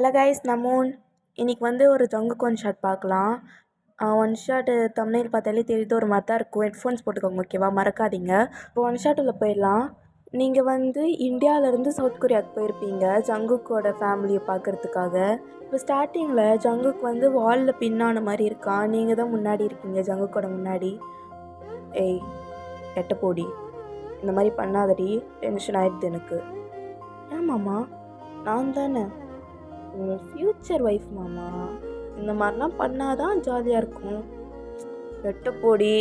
Hello guys, நமோன். இன்றைக்கி ஒரு Jungkook one shot பார்க்கலாம். ஒன் ஷாட்டு தம்ப்நெயில் பார்த்தாலே தெரியுது, ஒரு மாதிரி தான் இருக்கும். ஹெட்ஃபோன்ஸ் போட்டுக்கோங்க, ஓகேவா? மறக்காதீங்க. இப்போ ஒன் ஷாட் உள்ள போயிடலாம். நீங்கள் இந்தியாவிலேருந்து சவுத் கொரியாவுக்கு போயிருப்பீங்க ஜங்குக்கோட ஃபேமிலியை பார்க்குறதுக்காக. இப்போ ஸ்டார்டிங்கில் ஜங்குக் வாலில் பின்னான மாதிரி இருக்கான். நீங்கள் தான் முன்னாடி இருக்கீங்க, ஜங்குக்கோட முன்னாடி. ஏய் எட்ட போடி, இந்த மாதிரி பண்ணாதடி, டென்ஷன் ஆகிடுது எனக்கு. ஏமாம்மா, நான் தானே உங்கள் ஃப்யூச்சர் ஒய்ஃப் மாமா. இந்த மாதிரிலாம் பண்ணாதான் ஜாலியாக இருக்கும். வெட்ட போடி,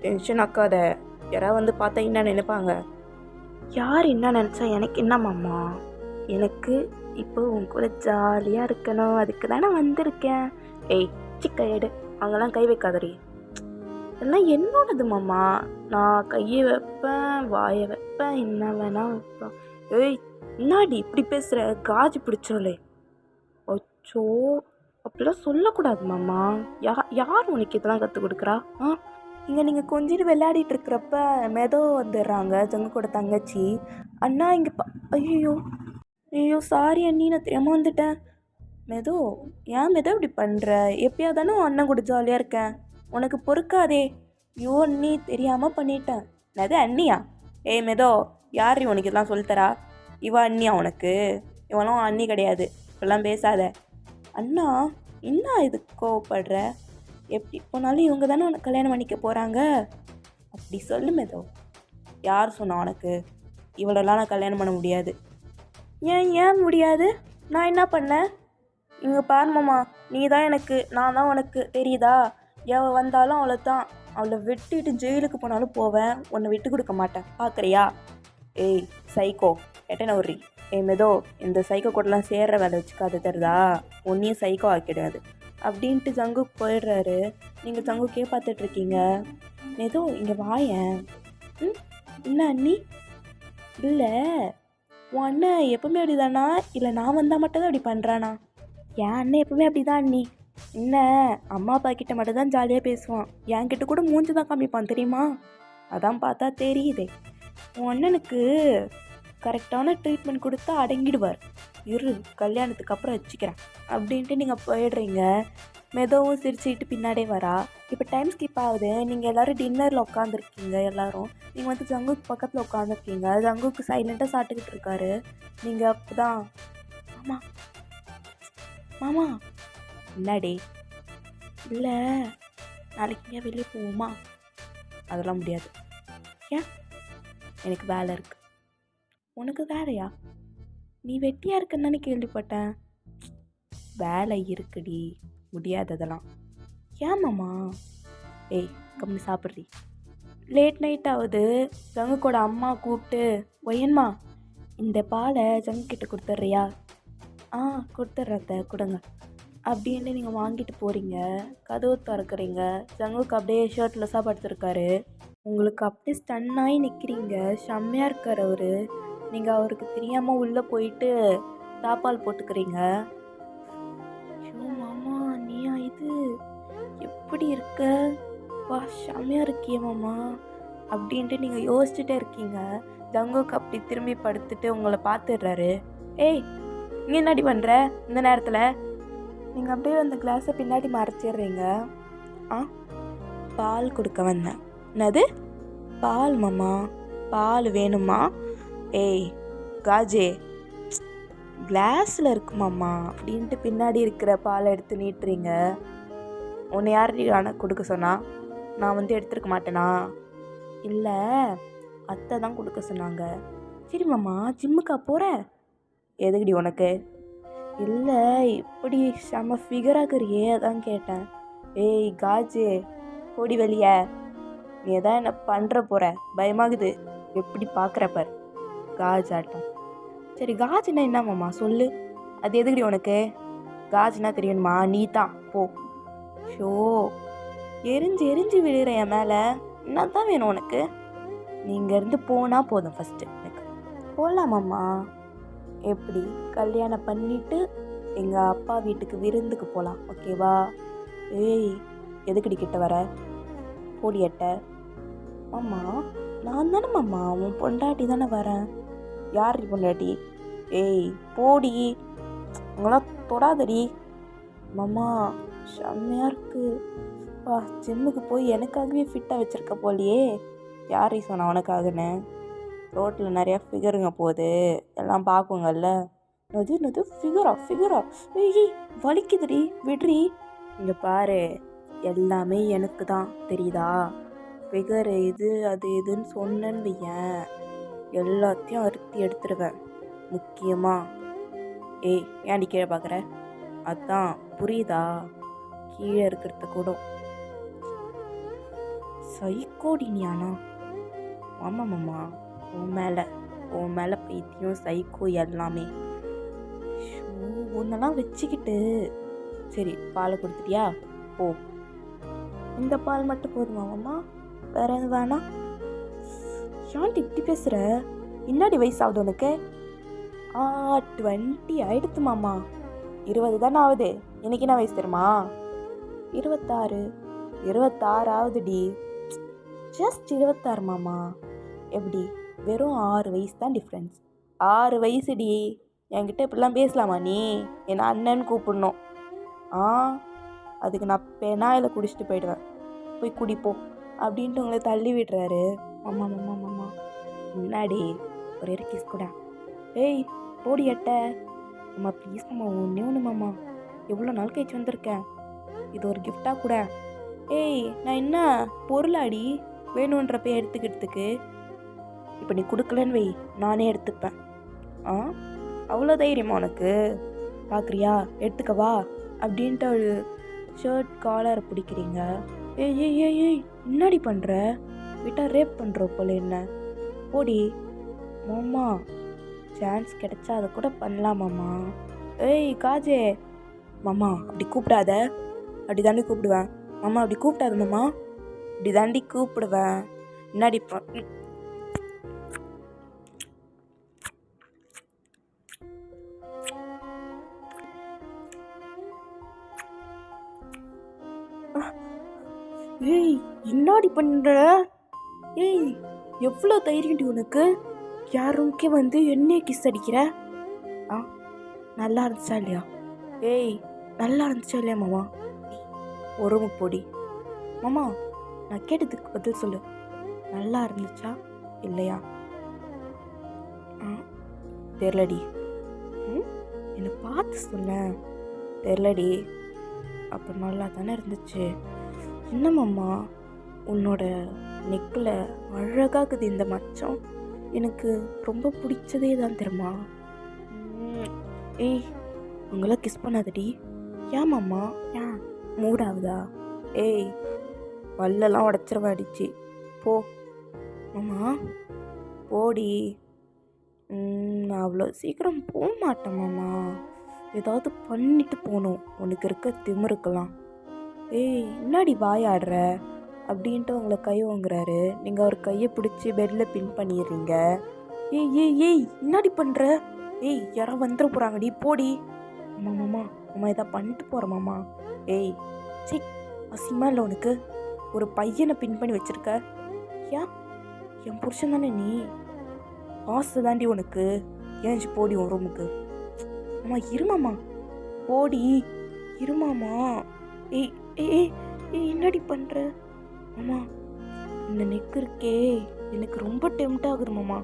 டென்ஷன் ஆக்காத. யாராவது பார்த்தா என்ன நினைப்பாங்க? யார் என்ன நினச்சா எனக்கு என்ன மாமா? எனக்கு இப்போ உன் கூட ஜாலியாக இருக்கணும், அதுக்கு தானே வந்திருக்கேன். ஏய் கையெடு, அங்கெல்லாம் கை வைக்காதடி. எல்லாம் என்னோடது மாமா. நான் கையை வைப்பேன், வாயை வைப்பேன், என்ன வேணா வைப்பேன். ஏய் என்னாடி இப்படி பேசுகிற? காஜு பிடிச்சோலே. அச்சோ, அப்படிலாம் சொல்லக்கூடாது மாமா. யார் உனக்கு இதெல்லாம் கற்றுக் கொடுக்குறா? இங்கே நீங்கள் கொஞ்சம் விளையாடிட்டு இருக்கிறப்ப மெதோ வந்துடுறாங்க, ஜங்குக்கோட தங்கச்சி. அண்ணா இங்கே ஐயோ ஐயோ சாரி அண்ணி, நான் தெரியாமல் வந்துட்டேன். மெதோ, ஏன் மெதோ இப்படி பண்ணுற? எப்பயா தானே அண்ணன் கூட ஜாலியாக இருக்கேன், உனக்கு பொறுக்காதே. ஐயோ அண்ணி, தெரியாமல் பண்ணிட்டேன். மெதோ அண்ணியா? ஏய் மெதோ, யார் உனக்கு இதெல்லாம் சொல்லித்தரா? இவன் அண்ணியா உனக்கு? இவனும் அண்ணி கிடையாது, இப்பெல்லாம் பேசாத. அண்ணா என்ன இது கோவப்படுற? எப்படி போனாலும் இவங்க தானே உனக்கு கல்யாணம் பண்ணிக்க போகிறாங்க. அப்படி சொல்லு மெதோ. யார் சொன்னா உனக்கு? இவளெல்லாம் நான் கல்யாணம் பண்ண முடியாது. ஏன் முடியாது? நான் என்ன பண்ணேன்? இங்கே பாரு மாமா, நீ தான் எனக்கு, நான் தான் உனக்கு, தெரியுதா? எவள் வந்தாலும் அவளை தான், அவளை வெட்டிட்டு ஜெயிலுக்கு போனாலும் போவேன், உன்னை விட்டு கொடுக்க மாட்டேன், பார்க்குறியா? ஏய் சைக்கோ, எட்டன உர்றி. ஏய் மெதோ, இந்த சைக்கோ கூடலாம் சேர்ற வேலை வச்சுக்காது, தெரியுதா? ஒன்றையும் சைக்கோ ஆக்கிடாது அப்படின்ட்டு ஜங்குக் போயிடுறாரு. நீங்கள் ஜங்குக்கே பார்த்துட்ருக்கீங்க. மெதோ இங்கே வாயேன். என்ன அண்ணி? இல்லை, உன் அண்ணன் எப்பவுமே அப்படி தானா, இல்லை நான் வந்தால் மட்டும்தான் அப்படி பண்ணுறானா? என் அண்ணன் எப்பவுமே அப்படி தான் அண்ணி. என்ன, அம்மா அப்பா கிட்ட மட்டும் தான் ஜாலியாக பேசுவான், என்கிட்ட கூட மூஞ்சி தான் காமிப்பான், தெரியுமா? அதான் பார்த்தா தெரியுதே. உன் அண்ணனுக்கு கரெக்டான ட்ரீட்மெண்ட் கொடுத்தா அடங்கிடுவார். இரு, கல்யாணத்துக்கு அப்புறம் வச்சுக்கிறேன் அப்படின்ட்டு நீங்கள் போயிடுறீங்க. மெதவும் சிரிச்சுக்கிட்டு பின்னாடியே வரா. இப்போ டைம் ஸ்கிப் ஆகுது. நீங்கள் எல்லோரும் டின்னரில் உட்காந்துருக்கீங்க. எல்லோரும் நீங்கள் ஜங்குக்கு பக்கத்தில் உட்காந்துருக்கீங்க. ஜங்குக்கு சைலண்ட்டாக சாப்பிட்டுக்கிட்டு இருக்காரு. நீங்கள் அப்போ தான் மாமா மாமா. என்னடே? இல்லை, நாளைக்கு இங்கே வெளியே போவோமா? அதெல்லாம் முடியாது. ஏன்? எனக்கு வேலை இருக்குது. உனக்கு வேலையா? நீ வெட்டியாக இருக்குன்னு தானே கேள்விப்பட்டேன். வேலை இருக்குடி, முடியாததெல்லாம். ஏன் மாமா? ஏய் கம்மி சாப்பிட்றி. லேட் நைட் ஆகுது. ஜங்குக்கோட அம்மா கூப்பிட்டு, ஒயன்மா இந்த பாலை ஜங்குக்கிட்ட கொடுத்துட்றியா? கொடுத்துட்றத கொடுங்க அப்படின்ட்டு நீங்கள் வாங்கிட்டு போகிறீங்க. கதவு திறக்கிறீங்க. ஜங்குக்கு அப்படியே ஷர்ட்லெஸ்ஸாக படுத்துருக்காரு. உங்களுக்கு அப்படியே ஸ்டன்னாகி நிற்கிறீங்க. செம்மையாக இருக்கார் அவர். நீங்கள் அவருக்கு தெரியாமல் உள்ளே போயிட்டு தாப்பால் போட்டுக்கிறீங்க. ஐயோ மாமா, நீயா இது? எப்படி இருக்க? வா, செம்மையாக இருக்கியே மாமா அப்படின்ட்டு நீங்கள் யோசிச்சுட்டே இருக்கீங்க. ஜங்குக்கு அப்படி திரும்பி படுத்துட்டு உங்களை பார்த்துடுறாரு. ஏய் நீ என்னடி பண்ணுற இந்த நேரத்தில்? நீங்கள் அப்படியே அந்த கிளாஸை பின்னாடி மறைச்சிடுறீங்க. பால் கொடுக்க வந்தேன். என்னது பால் மாமா? பால் வேணுமா? ஏய் காஜே, கிளாஸில் இருக்குமாம்மா அப்படின்ட்டு பின்னாடி இருக்கிற பாலை எடுத்து நீட்டுறீங்க. உன்னை யார் ஆனால் கொடுக்க சொன்னா? நான் எடுத்துருக்க மாட்டேனா? இல்லை, அத்தை தான் கொடுக்க சொன்னாங்க. சரி மாமா, ஜிம்முக்கா போகிற? எதுக்குடி உனக்கு? இல்லை, இப்படி செம்ம ஃபிகராகிறியே, அதான் கேட்டேன். ஏய் காஜே, போடி வெளியே. நீ எதான் என்ன பண்ணுற போகிற? பயமாகுது. எப்படி பார்க்குறப்ப காஜ் ஆட்டம். சரி காஜுன்னா என்ன மாமா சொல்லு, அது எதுக்குடி உனக்கு? காஜுனா தெரியணுமா? நீ தான் போ. ஷோ, எரிஞ்சு எரிஞ்சு விழுற என் மேலே. என்ன தான் வேணும் உனக்கு? நீங்கள் இருந்து போனால் போதும். ஃபஸ்ட்டு எனக்கு போகலாமாம்மா? எப்படி? கல்யாணம் பண்ணிவிட்டு எங்கள் அப்பா வீட்டுக்கு விருந்துக்கு போகலாம், ஓகேவா? ஏய் எதுக்குடி கிட்ட வர? போடியட்ட. மாமா நான் தானே மாமா, உன் பொண்டாட்டி தானே வரேன். யார் பொண்டாட்டி? ஏய் போடி. அவங்களாம் தொடாதடி. மாமா செம்மையாக இருக்கு. ஜிம்முக்கு போய் எனக்காகவே ஃபிட்டாக வச்சுருக்க போலியே. யார் சொன்ன அவனுக்காகன்னு? ரோட்டில் நிறையா ஃபிகருங்க போகுது, எல்லாம் பார்க்குங்கல்ல. நது ஃபிகரா ஏய் வலிக்குதுடி, விட்ரி. இங்கே பாரு, எல்லாமே எனக்கு தான் தெரியுதா? ஃபிகரு இது அது இதுன்னு சொன்னேன்னு வையேன், எல்லாத்தையும் அறுத்தி எடுத்துடுவேன். முக்கியமாக ஏன்டி கீழே பார்க்குற? அதான் புரியுதா? கீழே இருக்கிறது கூட சைக்கோடினியானா? ஆமாம்மாம்மா, உன் மேலே பைத்தியம், சைக்கோ எல்லாமே. ஒன்றெல்லாம் வச்சுக்கிட்டு. சரி, பாலை கொடுத்துட்டியா? ஓ, இந்த பால் மட்டும் போதுமா மாமா? வேற எதுவும் வேணாம்? ஏன்ட்டு இப்படி பேசுகிற? இன்னாடி வயசு ஆகுது உனக்கு? 20 ஆயிடுத்து மாமா. 20 தானே ஆகுது. எனக்கு என்ன வயசு தெரியுமா? 26 ஆகுதுடி. ஜஸ்ட் 26 மாமா. எப்படி? வெறும் 6 வயசு தான் டிஃப்ரென்ஸ். 6 வயசுடி. என்கிட்ட இப்படிலாம் பேசலாமா நீ? என்னை அண்ணன்னு கூப்பிடணும். அதுக்கு நான் பெனாயில் குடிச்சிட்டு போயிடுவேன். போய் குடிப்போம் அப்படின்ட்டு உங்களை தள்ளி விடுறாரு. மாமா முன்னாடி ஒரே கிஸ் கூட. ஏய் போடி எட்ட. அம்மா ப்ளீஸ் மாமா, ஒன்று மாமா, எவ்வளோ நாள் கழிச்சு வந்திருக்கேன், இது ஒரு கிஃப்டாக கூட. ஏய் நான் என்ன பொருளாடி வேணுன்றப்ப எடுத்துக்கிறதுக்கு? இப்போ நீ கொடுக்கலன்னு வை, நானே எடுத்துப்பேன். அவ்வளோ தைரியமா உனக்கு? பார்க்குறியா, எடுத்துக்கவா அப்படின்ட்டு அவள் ஷர்ட் காலரை பிடிக்கிறீங்க. ஏய் முன்னாடி பண்ணுற? விட்டால் ரேப் பண்ணுற போல. என்ன போடி மாமா, சான்ஸ் கிடைச்சா அதை கூட பண்ணலாமாம்மா. ஏய் காஜே. மாமா அப்படி கூப்பிடாத. அப்படி தாண்டி கூப்பிடுவேன். மாமா அப்படி கூப்பிடாத மாமா. அப்படி தாண்டி கூப்பிடுவேன். முன்னாடி ஏய் என்னாடி பண்ணுற? ஏய் எவ்வளோ தைரியம்டி உனக்கு? யாருக்கே வந்து என்னையே கிஸ் அடிக்கிற? நல்லா இருந்துச்சா இல்லையா? ஏய் நல்லா இருந்துச்சா இல்லையா மாமா? ஒரு பொடி மாமா, நான் கேட்டதுக்கு பதில் சொல்லு. நல்லா இருந்துச்சா இல்லையா? தெரிலடி. என்னை பார்த்து சொல்ல. தெரிலடி. அப்போ நல்லா தானே இருந்துச்சு. என்னம்மாம்மா, உன்னோட நெக்கில் அழகாகுது இந்த மச்சம். எனக்கு ரொம்ப பிடிச்சதே தான் தெரியுமா? ஏய் உங்களை கிஸ் பண்ணாதடி. ஏன் மாமா? ஏன் மூடாகுதா? ஏய் பல்லெல்லாம் உடச்சிருவா அடிச்சு. போ மாமா, போடி. நான் அவ்வளோ சீக்கிரம் போக மாட்டேன் மாமா. ஏதாவது பண்ணிட்டு போகணும், உனக்கு இருக்க திமிருக்கலாம். ஏய் என்னாடி வாயாடுற அப்படின்ட்டு உங்களை கை வாங்குறாரு. நீங்கள் அவர் கையை பிடிச்சி பெட்டில் பின் பண்ணிடுறீங்க. ஏய் என்னாடி பண்ணுற? ஏய் யாரோ வந்துட போகிறாங்கடி, போடி. மாமா இதை பண்ணிட்டு போகிறேன் மாமா. ஏய் சி, அசிமா இல்லை உனக்கு? ஒரு பையனை பின் பண்ணி வச்சுருக்க. ஏன் என் புருஷன் தானே நீ? ஆசை தாண்டி உனக்கு. ஏஞ்சி போடி உன் ரூமுக்கு. அம்மா இருமாம்மா, போடி இருமாம்மா. ஏய் என்னடி பண்ணுற? மாமா இந்த நெக் இருக்கே, எனக்கு ரொம்ப டெம்ட் ஆகுது மாமா.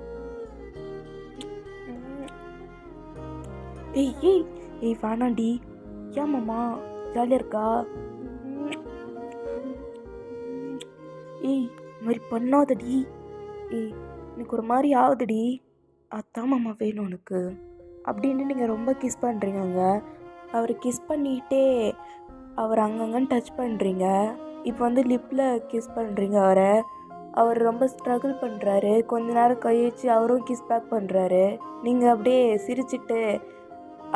ஏய் வேணாண்டி. ஏன் மாமா, ஜாலியாக இருக்கா? ஏய் இந்த மாதிரி பண்ணாதடி. ஏய் எனக்கு ஒரு மாதிரி ஆகுதுடி. அதான் மாமா வேணும் உனக்கு அப்படின்னு நீங்கள் ரொம்ப கிஸ் பண்ணுறீங்க. அவர் கிஸ் பண்ணிகிட்டே அவர் அங்கங்கன்னு டச் பண்ணுறீங்க. இப்போ வந்து லிப்பில் கிஸ் பண்ணுறீங்க அவரை. அவர் ரொம்ப ஸ்ட்ரகிள் பண்ணுறாரு. கொஞ்ச நேரம் கழிச்சு அவரும் கிஸ் பேக் பண்ணுறாரு. நீங்கள் அப்படியே சிரிச்சிட்டு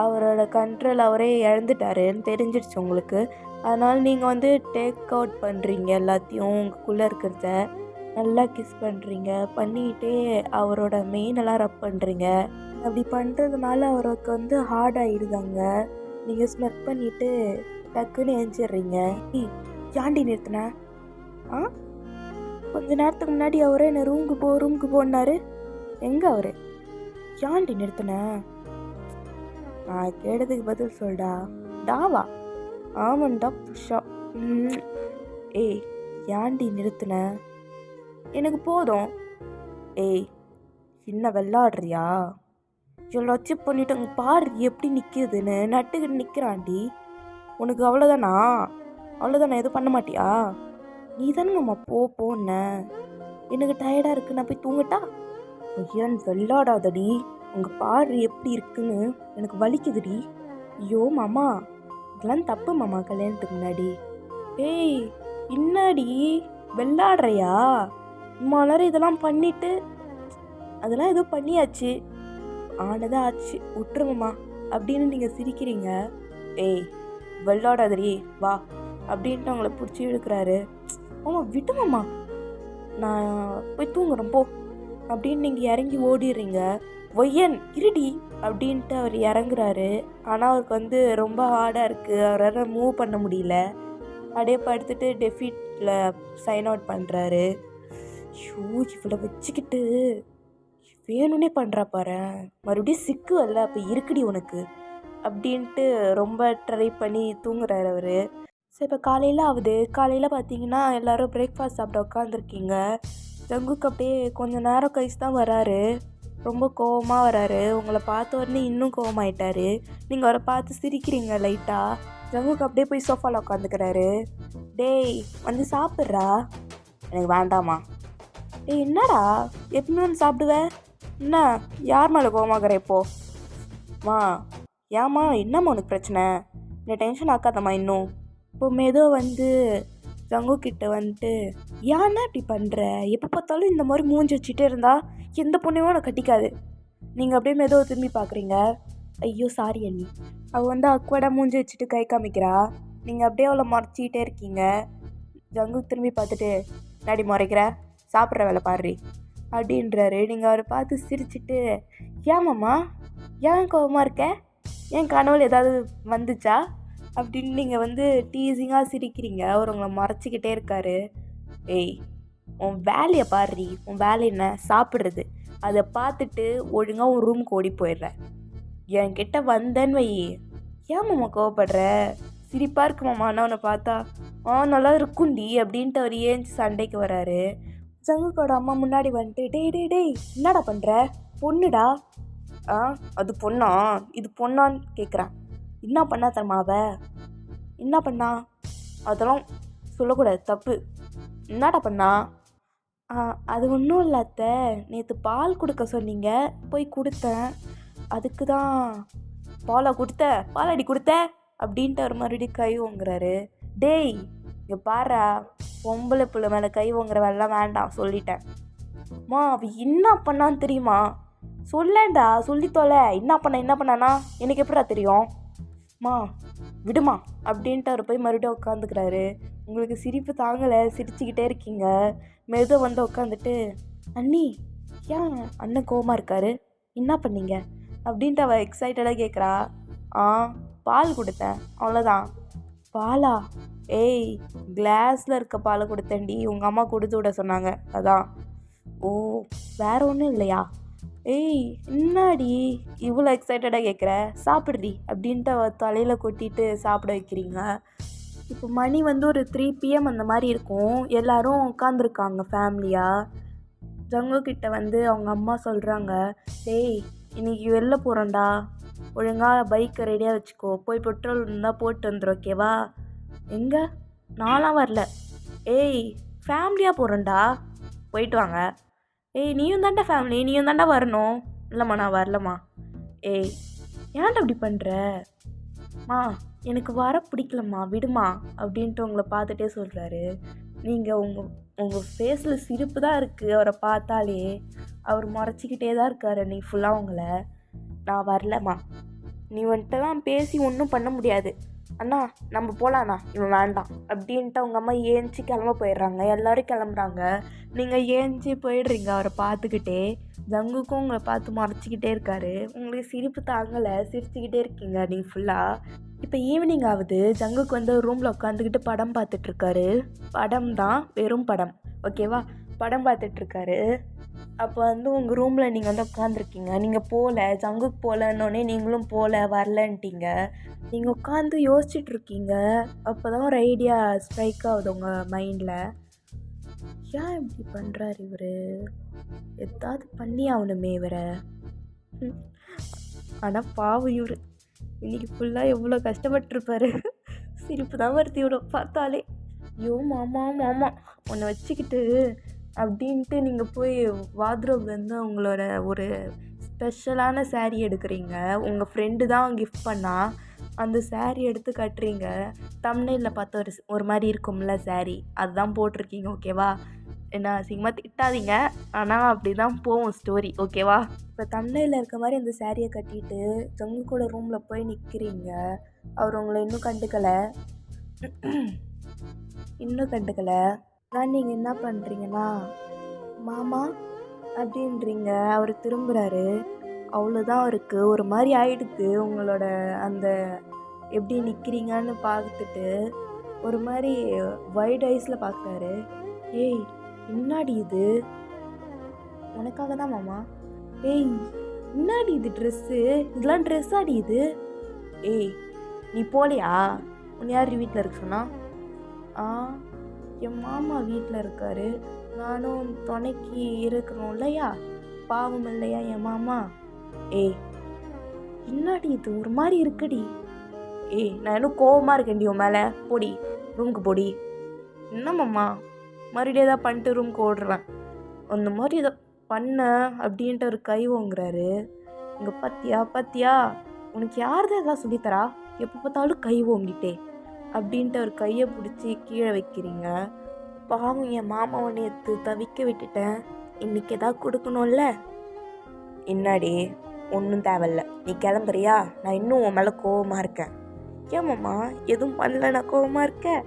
அவரோட கண்ட்ரோல் அவரே இழந்துட்டாருன்னு தெரிஞ்சிடுச்சு உங்களுக்கு. அதனால் நீங்கள் வந்து டேக் அவுட் பண்ணுறீங்க எல்லாத்தையும், உங்களுக்குள்ளே இருக்கிறத நல்லா கிஸ் பண்ணுறீங்க. பண்ணிக்கிட்டே அவரோட மெயினெல்லாம் ரப் பண்ணுறீங்க. அப்படி பண்ணுறதுனால அவருக்கு வந்து ஹார்ட் ஆகிடுதாங்க. நீங்கள் ஸ்மெல் பண்ணிவிட்டு டக்குன்னு எழுந்திடுறீங்க. ஏன்டி நிறுத்தின? கொஞ்ச நேரத்துக்கு முன்னாடி அவரே என்ன ரூமுக்கு போனாரு. எங்கே அவரு? ஏன்டி நிறுத்தின? நான் கேட்டதுக்கு பதில் சொல்டா. டாவா? ஆமாண்டா புஷா. ஏய் ஏன்டி நிறுத்தின? எனக்கு போதும். ஏய் என்ன வெள்ளாடுறியா? இவ்வளோ அச்சீவ் பண்ணிட்டு அங்கே பாரு எப்படி நிற்கிதுன்னு. நட்டுக்கிட்டு நிற்கிறான்டி. உனக்கு அவ்வளோதானா? எதுவும் பண்ண மாட்டியா? நீ தானேங்கம்மா போன. எனக்கு டயர்டாக இருக்கு, நான் போய் தூங்கட்டா? ஏன் வெள்ளாடாதடி, உங்கள் பாரு எப்படி இருக்குன்னு. எனக்கு வலிக்குதுடி. ஐயோ மாமா, இதெல்லாம் தப்பு மாமா. கல்யாணத்துக்கு முன்னாடி ஏய் பின்னாடி வெள்ளாடுறியா? இம்மா நேரம் இதெல்லாம் பண்ணிட்டு அதெல்லாம் ஏதோ பண்ணியாச்சு, ஆனதான் ஆச்சு, விட்டுருங்கம்மா அப்படின்னு நீங்கள் சிரிக்கிறீங்க. ஏய் வெள்ளாடாதடி வா அப்படின்ட்டு அவங்கள பிடிச்சி இழுக்கிறாரு. ஆமாம் விட்டுமாம்மா, நான் போய் தூங்குறேன் போ அப்படின்னு நீங்கள் இறங்கி ஓடிடுறீங்க. ஒய்யன் இருடி அப்படின்ட்டு அவர் இறங்குறாரு. ஆனால் அவருக்கு ரொம்ப ஹார்டாக இருக்குது, அவரால் மூவ் பண்ண முடியல. அப்படியே படுத்துட்டு டெஃபிட்டில் சைன் அவுட் பண்ணுறாரு. ஷூ இவ்வளோ வச்சுக்கிட்டு வேணும்னே பண்ணுறா பாரு, மறுபடியும் சிக்கு வரல அப்போ இருக்குடி உனக்கு அப்படின்ட்டு ரொம்ப ட்ரை பண்ணி தூங்குறாரு அவர். ஸோ இப்போ காலையில் ஆகுது. காலையில் பார்த்தீங்கன்னா எல்லோரும் பிரேக்ஃபாஸ்ட் சாப்பிட உட்காந்துருக்கீங்க. ஜங்குக்கு அப்படியே கொஞ்சம் நேரம் கழிச்சு தான் வராரு. ரொம்ப கோவமாக வராரு. உங்களை பார்த்த உடனே இன்னும் கோவமாயிட்டாரு. நீங்கள் அவரை பார்த்து சிரிக்கிறீங்க லைட்டாக. ஜங்குக்கு அப்படியே போய் சோஃபாவில் உட்காந்துக்கிறாரு. டேய் சாப்பிட்றா. எனக்கு வேண்டாமா. டேய் என்னடா எப்பவுமே சாப்பிடுவேன், என்ன யார் மேலே கோவமாகற இப்போது? மா ஏம்மா என்னம்மா உனக்கு பிரச்சனை? என்ன டென்ஷன் ஆக்காதம்மா இன்னும். இப்போ மெதோ ஜங்குக்கிட்ட ஏன்னா இப்படி பண்ணுற? எப்போ பார்த்தாலும் இந்த மாதிரி மூஞ்சி வச்சுட்டே இருந்தா எந்த பொண்ணையும் உனக்கு கட்டிக்காது. நீங்கள் அப்படியே மெதுவை திரும்பி பார்க்குறீங்க. ஐயோ சாரி அண்ணி. அவள் அக்வர்டாக மூஞ்சி வச்சுட்டு கை காமிக்கிறா. நீங்கள் அப்படியே அவளை மறைச்சிக்கிட்டே இருக்கீங்க. ஜங்கு திரும்பி பார்த்துட்டு நாடி மறைக்கிற, சாப்பிட்ற வேலை பாடுறி அப்படின்றாரு. நீங்கள் அவரை பார்த்து சிரிச்சிட்டு ஏமாம்மா ஏன் கோவமாக இருக்க? ஏன் கனவுல ஏதாவது வந்துச்சா அப்படின்னு நீங்கள் டீசிங்காக சிரிக்கிறீங்க. அவர் உங்களை மறைச்சிக்கிட்டே இருக்காரு. ஏய் உன் வேலையை பாடுறி. உன் வேலை என்ன? சாப்பிட்றது. அதை பார்த்துட்டு ஒழுங்காக உன் ரூமுக்கு ஓடி போயிடுற. என்கிட்ட வந்தேன்னு வை. ஏன் மாமா கோவப்படுற? சிரிப்பாக இருக்கு மாமா நான் உன்னை பார்த்தா. நல்லா இருக்குண்டி அப்படின்ட்டு அவர் ஏஞ்சி சண்டைக்கு வராரு. ஜங்குக்கோட அம்மா முன்னாடி டேய் டேய் டேய் என்னடா பண்ணுற? பொண்ணுடா. அது பொண்ணா? இது பொண்ணான்னு கேட்குறான். என்ன பண்ணா தரமா? என்ன பண்ணா? அதெல்லாம் சொல்லக்கூடாது, தப்பு. என்னடா பண்ணா? அது ஒன்றும் இல்லை அத்தை, நேற்று பால் கொடுக்க சொன்னீங்க, போய் கொடுத்தேன், அதுக்கு தான். பாலா கொடுத்த? பாலாடி கொடுத்த அப்படின்ட்டு அவர் மறுபடியும் கை ஓங்குறாரு. டேய் இங்கே பாரா, பொம்பளை பிள்ளை மேலே கை ஓங்குற வேலைலாம் வேண்டாம் சொல்லிட்டேன். மா அவ என்ன பண்ணான்னு தெரியுமா? சொல்லேன்டா, சொல்லி தொலை. என்ன பண்ணானா எனக்கு எப்படா தெரியும்? மா விடுமா அப்படின்ட்டு அவர் போய் மறுபடியும் உட்காந்துக்கிறாரு. உங்களுக்கு சிரிப்பு தாங்கலை, சிரிச்சுக்கிட்டே இருக்கீங்க. மெதுவாக உட்காந்துட்டு அண்ணி ஏன் அண்ணன் கோவமாக இருக்காரு, என்ன பண்ணீங்க அப்படின்ட்டு அவள் எக்ஸைட்டடாக கேட்குறா. பால் கொடுத்தேன் அவ்வளோதான். பாலா? ஏய் கிளாஸில் இருக்க பாலை கொடுத்தேன்டி, உங்கள் அம்மா கொடுத்து விட சொன்னாங்க அதான். ஓ வேற ஒன்றும் இல்லையா? ஏய் என்னாடி இவ்வளோ எக்ஸைட்டடாக கேட்குற? சாப்பிட்றி அப்படின்ட்டு அவள் தலையில் கொட்டிட்டு சாப்பிட வைக்கிறீங்க. இப்போ மணி ஒரு 3 PM அந்த மாதிரி இருக்கும். எல்லோரும் உட்காந்துருக்காங்க ஃபேமிலியாக. ஜங்குக்கிட்ட அவங்க அம்மா சொல்கிறாங்க, டேய் இன்றைக்கி வெளில போகிறோண்டா, ஒழுங்காக பைக்கை ரெடியாக வச்சுக்கோ, போய் பெட்ரோல் இருந்தால் போட்டு வந்துடும் ஓகேவா? எங்கே? நான்லாம் வரல. ஏய் ஃபேமிலியாக போகிறோண்டா, போயிட்டு வாங்க. ஏய் நீயும் தாண்டா ஃபேமிலி, நீயும் தாண்டா வரணும். இல்லைம்மா நான் வரலம்மா. ஏய் ஏன்டா அப்படி பண்ணுற? எனக்கு வர பிடிக்கலம்மா விடுமா அப்படின்ட்டு உங்களை பார்த்துட்டே சொல்கிறாரு. நீங்கள் உங்கள் ஃபேஸில் சிரிப்பு தான் இருக்குது அவரை பார்த்தாலே. அவர் முறைச்சிக்கிட்டே தான் இருக்கார் நீ ஃபுல்லாக உங்களை. நான் வரலம்மா, நீ தான் பேசி ஒன்றும் பண்ண முடியாது. அண்ணா நம்ம போகலாண்ணா, இவன் வேண்டாம் அப்படின்ட்டு அவங்க அம்மா ஏஞ்சி கிளம்ப போயிடுறாங்க. எல்லோரும் கிளம்புறாங்க. நீங்கள் ஏஞ்சி போயிடுறீங்க அவரை பார்த்துக்கிட்டே. ஜங்குக்கும் உங்களை பார்த்து மறைச்சிக்கிட்டே இருக்காரு. உங்களுக்கு சிரிப்பு தாங்கலை, சிரிச்சுக்கிட்டே இருக்கீங்க நீங்கள் ஃபுல்லாக. இப்போ ஈவினிங் ஆகுது. ஜங்குக்கு ரூமில் உட்காந்துக்கிட்டு படம் பார்த்துட்ருக்காரு. படம் தான், வெறும் படம் ஓகேவா? படம் பார்த்துட்ருக்காரு. அப்போ வந்து உங்கள் ரூமில் நீங்கள் வந்து உட்காந்துருக்கீங்க. நீங்கள் போகல, ஜங்குக்கு போகலன்னொடனே நீங்களும் போகல வரலன்ட்டீங்க. நீங்கள் உட்காந்து யோசிச்சுட்ருக்கீங்க. அப்போ தான் ஒரு ஐடியா ஸ்ட்ரைக் ஆகுது உங்கள் மைண்டில். ஏன் இப்படி பண்ணுறாரு இவர்? எதாவது பண்ணி ஆகணுமே இவரை. ஆனால் பாவம் இவர் இன்றைக்கி ஃபுல்லாக எவ்வளோ கஷ்டப்பட்டுருப்பாரு. சிரிப்பு தான் வருது இவ்வளோ பார்த்தாலே. ஐயோ மாமா மாமா உன்னை வச்சுக்கிட்டு அப்படின்ட்டு நீங்கள் போய் வார்ட்ரோப்லேருந்து உங்களோட ஒரு ஸ்பெஷலான சாரீ எடுக்கிறீங்க. உங்கள் ஃப்ரெண்டு தான் கிஃப்ட் பண்ணா. அந்த சாரீ எடுத்து கட்டுறீங்க. தம்ப்நெயிலில் பார்த்த ஒரு மாதிரி இருக்கும்ல சாரீ, அதுதான் போட்டிருக்கீங்க. ஓகேவா? என்ன அசிங்கமாக திட்டாதீங்க, ஆனால் அப்படி தான் போகும் ஸ்டோரி. ஓகேவா? இப்போ தம்ப்நெயிலில் இருக்க மாதிரி அந்த சாரியை கட்டிட்டு ஜங்கு கூட ரூமில் போய் நிற்கிறீங்க. அவர் உங்களை இன்னும் கண்டுக்கலை. அதான் நீங்கள் என்ன பண்ணுறீங்கன்னா, மாமா அப்படின்றீங்க. அவர் திரும்புகிறாரு. அவ்வளோதான். அவருக்கு ஒரு மாதிரி ஆயிடுது. உங்களோட அந்த எப்படி நிற்கிறீங்கன்னு பார்த்துட்டு ஒரு மாதிரி வைட் ஐஸில் பார்க்குறாரு. ஏய் என்னாடி இது? உனக்காக தான் மாமா. ஏய் என்னாடி இது ட்ரெஸ்ஸு? இதெல்லாம் ட்ரெஸ் ஆடி இது? ஏய் நீ போலையா? உன்னை யார் வீட்டில் இருக்க சொன்னா? என் மாமா வீட்டில் இருக்காரு, நானும் துணைக்கு இருக்கிறோம் இல்லையா, பாவம் இல்லையா என் மாமா. ஏய் என்னாடி இது ஒரு மாதிரி இருக்குடி? ஏய் நான் இன்னும் கோவமாக இருக்கேன்டி உன் மேலே. போடி ரூமுக்கு போடி. என்ன மாமா மறுபடியும் எதாவது பண்ணிட்டு ரூமுக்கு ஓடுறேன். அந்த மாதிரி இதை பண்ண அப்படின்ட்டு ஒரு கை ஓங்குறாரு. இங்கே பாத்தியா உனக்கு யார் தான் எல்லாம் சொல்லித்தரா? எப்போ பார்த்தாலும் கை ஓங்கிட்டே அப்படின்ட்டு ஒரு கையை பிடிச்சி கீழே வைக்கிறீங்க. பாவம் என் மாமாவை நேற்று தவிக்க விட்டுட்டேன், இன்னைக்கு எதாவது கொடுக்கணும்ல. என்னாடி? ஒன்றும் தேவையில்ல, நீ கிளம்புறியா? நான் இன்னும் உன் மேலே கோவமாக இருக்கேன். ஏன் மாமா எதுவும் பண்ணல நான் கோவமாக இருக்கேன்?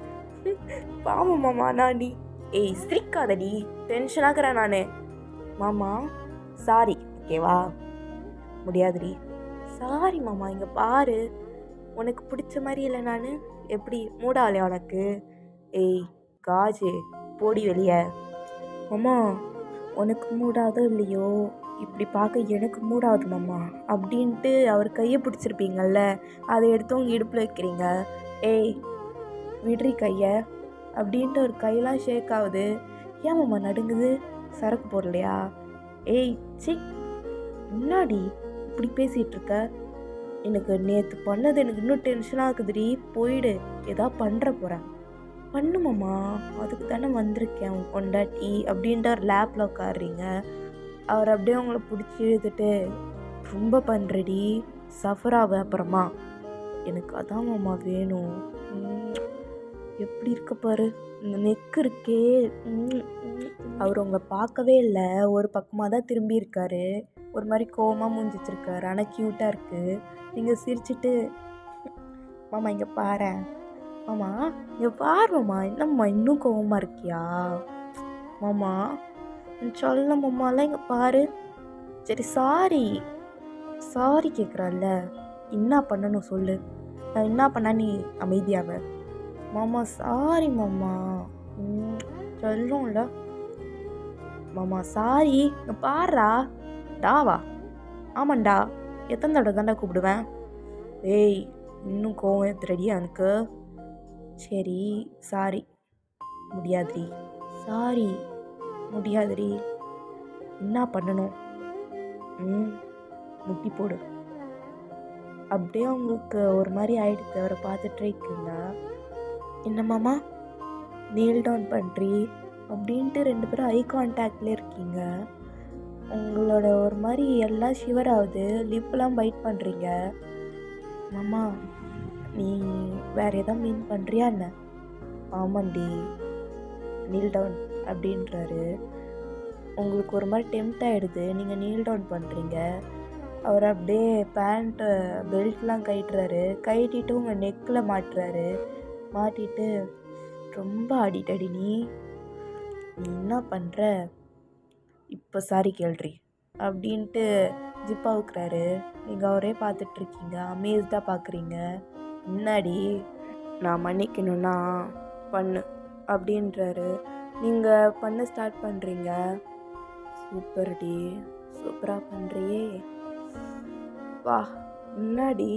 பாவம் மாமா நான் நீ. ஏய் சிரிக்காதடி, டென்ஷன் ஆகிறேன் நான். மாமா சாரி. ஓகேவா? முடியாதுடி. சாரி மாமா. இங்கே பாரு, உனக்கு பிடிச்ச மாதிரி இல்லை நான். எப்படி மூடாலையா உனக்கு? ஏய் காஜு போடி வெளியே. மாமா உனக்கு மூடாதோ இல்லையோ, இப்படி பார்க்க எனக்கு மூடாது மாமா அப்படின்ட்டு அவர் கையை பிடிச்சிருப்பீங்கள்ல, அதை எடுத்து உங்கள் இடுப்பில் வைக்கிறீங்க. ஏய் விடுறி கையை அப்படின்ட்டு ஒரு கையெல்லாம் ஷேக் ஆகுது. ஏன் மாமா நடுங்குது? சரக்கு போடலையா? ஏய் சி முன்னாடி இப்படி பேசிகிட்டு இருக்க? எனக்கு நேற்று பண்ணது எனக்கு இன்னும் டென்ஷனாக இருக்குதுடி. போயிடு, ஏதா பண்ணுற போகிறேன். பண்ணுமாம்மா, அதுக்கு தானே வந்திருக்கேன் உன் பொண்டாட்டி அப்படின்ட்டு ஒரு லேப்பில் உட்காடுறீங்க. அவர் அப்படியே உங்களை பிடிச்சி இழுத்துட்டு, ரொம்ப பண்ணுறடி, சஃபர் ஆக அப்புறமா. எனக்கு அதான் மாமா வேணும். எப்படி இருக்க பாரு, இந்த நெக்கு இருக்கே. அவர் உங்களை பார்க்கவே இல்லை, ஒரு பக்கமாக தான் திரும்பி இருக்காரு. ஒரு மாதிரி கோவமாக மூஞ்சிச்சிருக்காரு, ஆனால் க்யூட்டாக இருக்குது. நீங்கள் சிரிச்சிட்டு, மாமா இங்கே பாரு மாமா, இங்கே பாரு மாமா, என்னம்மா இன்னும் கோவமாக இருக்கியா மாமா? சொல்ல மாமாலாம் இங்கே பாரு. சரி சாரி கேட்குறான்ல, என்ன பண்ணணும் சொல்லு, நான் என்ன பண்ணா நீ அமைதியாவ? மாமா சாரி மாமா. சொல்லும்ல மாமா சாரி. இங்கே பாருடா. டாவா? ஆமாண்டா. எத்தனை தடவை தாண்டா கூப்பிடுவேன்? ஏய் இன்னும் கோவம் ஏற்றுறடியா எனக்கு? சரி சாரி. முடியாதுடி. சாரி முடியாதுடி. என்ன பண்ணணும்? முட்டி போடு. அப்படியே உங்களுக்கு ஒரு மாதிரி ஆயிடுச்சு. அவரை பார்த்துட்டே இருக்கீங்க. என்ன மாமா நீல் டவுன் பண்ணுறி அப்படின்ட்டு ரெண்டு பேரும் ஐ கான்டாக்டில் இருக்கீங்க. உங்களோட ஒரு மாதிரி எல்லாம் ஷிவர் ஆகுது, லிப்லாம் பைட் பண்ணுறீங்க. மாமா நீ வேறு எதாவது மீன் பண்ணுறியா என்ன? ஆமாண்டி நீல் டவுன் அப்படின்றாரு. உங்களுக்கு ஒரு மாதிரி டெம்ட் ஆகிடுது, நீங்கள் நீல் டவுன் பண்ணுறீங்க. அவர் அப்படியே பேண்ட்டு பெல்ட்லாம் கட்டுறாரு. கட்டிட்டு உங்கள் நெக்கில் மாட்டுறாரு. மாட்டிட்டு, ரொம்ப ஆடிட்டடி நீ என்ன பண்ணுற? இப்போ சாரி கேள்றி அப்படின்ட்டு ஜிப்பா வைக்கிறாரு. நீங்கள் அவரே பார்த்துட்ருக்கீங்க, அமேஸ்டாக பார்க்குறீங்க. முன்னாடி நான் மன்னிக்கணும்னா பண்ணு அப்படின்றாரு. நீங்கள் பண்ண ஸ்டார்ட் பண்ணுறீங்க. சூப்பர் டி, சூப்பராக பண்ணுறியே. வா, முன்னாடி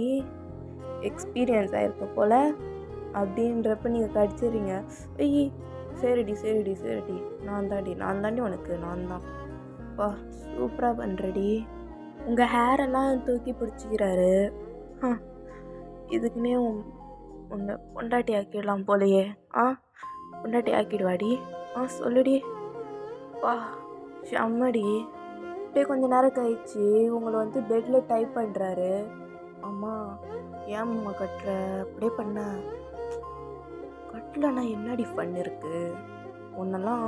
எக்ஸ்பீரியன்ஸ் ஆகிருக்க போல் அப்படின்றப்ப நீங்கள் கடிச்சிடுறீங்க. ஐய், சரிடி சரிடி சரிடி, நான் தாண்டி உனக்கு நான் தான். வா, சூப்பராக பண்ணுறடி. உங்கள் ஹேரெல்லாம் தூக்கி பிடிச்சிக்கிறாரு. இதுக்குன்னே உன்னை பொண்டாட்டி ஆக்கிடலாம் போலையே. பொண்டாட்டி ஆக்கிடுவாடி. சொல்லுடி. வா, செம்மடி. அப்படியே கொஞ்ச நேரம் கழிச்சு உங்களை வந்து பெட்டில் டைப் பண்ணுறாரு. அம்மா, ஏன் அம்மா கட்டுற? அப்படியே பண்ண கட்டலன்னா என்னடி ஃபன் இருக்குது? உன்னெல்லாம்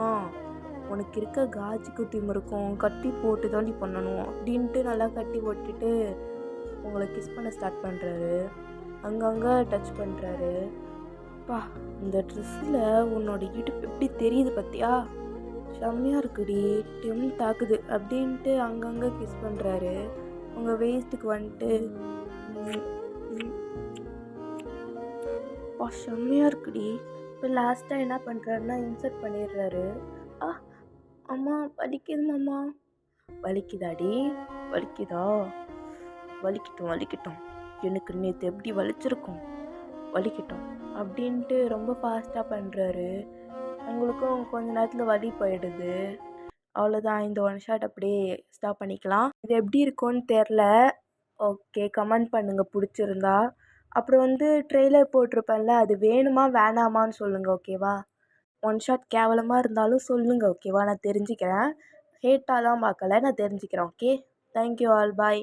உனக்கு இருக்க காஜி குத்தியும் இருக்கும், கட்டி போட்டு தாண்டி பண்ணணும் அப்படின்ட்டு நல்லா கட்டி போட்டுட்டு உங்களை கிஸ் பண்ண ஸ்டார்ட் பண்ணுறாரு. அங்கங்கே டச் பண்ணுறாரு. பா, இந்த ட்ரெஸ்ஸில் உன்னோட இடுப்பு எப்படி தெரியுது பார்த்தியா? செம்மையாக இருக்குடி, டெம் தாக்குது அப்படின்ட்டு அங்கங்கே கிஸ் பண்ணுறாரு. உங்கள் வேஸ்ட்டுக்கு வந்துட்டு பா, செம்மையாக இருக்குடி. இப்போ லாஸ்ட்டாக என்ன பண்ணுறாருன்னா இன்சர்ட் பண்ணிடுறாரு. அம்மா வலிக்குது மாமா. வலிக்குதாடி? வலிக்குதா? வலிக்கட்டும். எனக்கு நேற்று எப்படி வலிச்சிருக்கும், வலிக்கட்டும் அப்படின்ட்டு ரொம்ப ஃபாஸ்ட்டாக பண்ணுறாரு. உங்களுக்கும் கொஞ்ச நேரத்தில் வலி போயிடுது. அவ்வளோதான், இந்த ஒன் ஷாட் அப்படியே ஸ்டாப் பண்ணிக்கலாம். இது எப்படி இருக்கும்னு தெரில. ஓகே, கமெண்ட் பண்ணுங்கள் பிடிச்சிருந்தா. அப்புறம் வந்து ட்ரெய்லர் போட்டிருப்பேன்ல, அது வேணுமா வேணாமான்னு சொல்லுங்கள், ஓகேவா? ஒன் ஷாட் கேவலமாக இருந்தாலும் சொல்லுங்கள், ஓகேவா? நான் தெரிஞ்சுக்கிறேன். ஹேட்டாலாம் பார்க்கல, நான் தெரிஞ்சுக்கிறேன். ஓகே, தேங்க்யூ ஆல், பாய்.